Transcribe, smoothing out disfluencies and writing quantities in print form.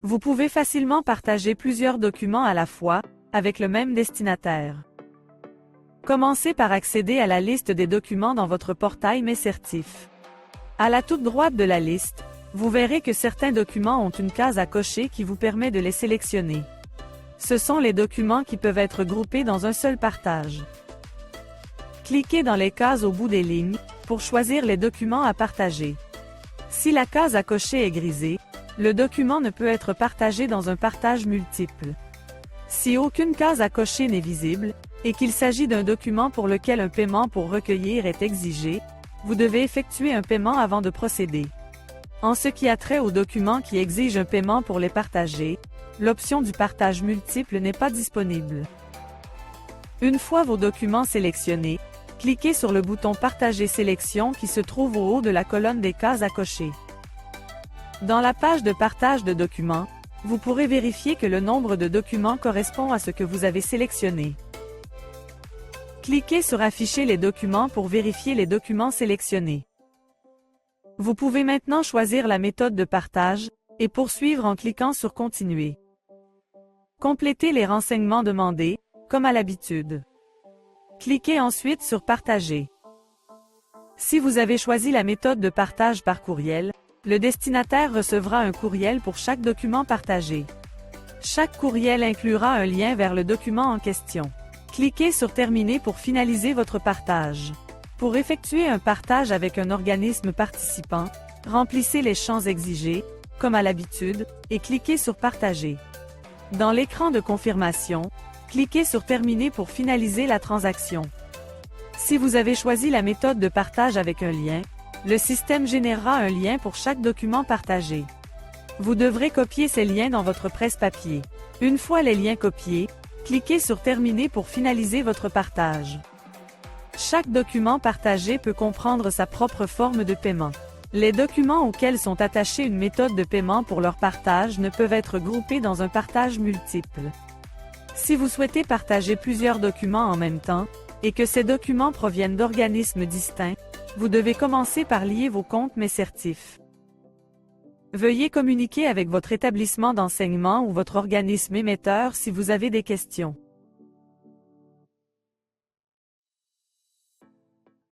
Vous pouvez facilement partager plusieurs documents à la fois, avec le même destinataire. Commencez par accéder à la liste des documents dans votre portail Mes Certifs. À la toute droite de la liste, vous verrez que certains documents ont une case à cocher qui vous permet de les sélectionner. Ce sont les documents qui peuvent être groupés dans un seul partage. Cliquez dans les cases au bout des lignes, pour choisir les documents à partager. Si la case à cocher est grisée, le document ne peut être partagé dans un partage multiple. Si aucune case à cocher n'est visible, et qu'il s'agit d'un document pour lequel un paiement pour recueillir est exigé, vous devez effectuer un paiement avant de procéder. En ce qui a trait aux documents qui exigent un paiement pour les partager, l'option du partage multiple n'est pas disponible. Une fois vos documents sélectionnés, cliquez sur le bouton Partager sélection qui se trouve au haut de la colonne des cases à cocher. Dans la page de partage de documents, vous pourrez vérifier que le nombre de documents correspond à ce que vous avez sélectionné. Cliquez sur Afficher les documents pour vérifier les documents sélectionnés. Vous pouvez maintenant choisir la méthode de partage, et poursuivre en cliquant sur Continuer. Complétez les renseignements demandés, comme à l'habitude. Cliquez ensuite sur Partager. Si vous avez choisi la méthode de partage par courriel, le destinataire recevra un courriel pour chaque document partagé. Chaque courriel inclura un lien vers le document en question. Cliquez sur Terminer pour finaliser votre partage. Pour effectuer un partage avec un organisme participant, remplissez les champs exigés, comme à l'habitude, et cliquez sur Partager. Dans l'écran de confirmation, cliquez sur Terminer pour finaliser la transaction. Si vous avez choisi la méthode de partage avec un lien, le système générera un lien pour chaque document partagé. Vous devrez copier ces liens dans votre presse-papier. Une fois les liens copiés, cliquez sur Terminer pour finaliser votre partage. Chaque document partagé peut comprendre sa propre forme de paiement. Les documents auxquels sont attachés une méthode de paiement pour leur partage ne peuvent être groupés dans un partage multiple. Si vous souhaitez partager plusieurs documents en même temps, et que ces documents proviennent d'organismes distincts, vous devez commencer par lier vos comptes Mes Certifs. Veuillez communiquer avec votre établissement d'enseignement ou votre organisme émetteur si vous avez des questions.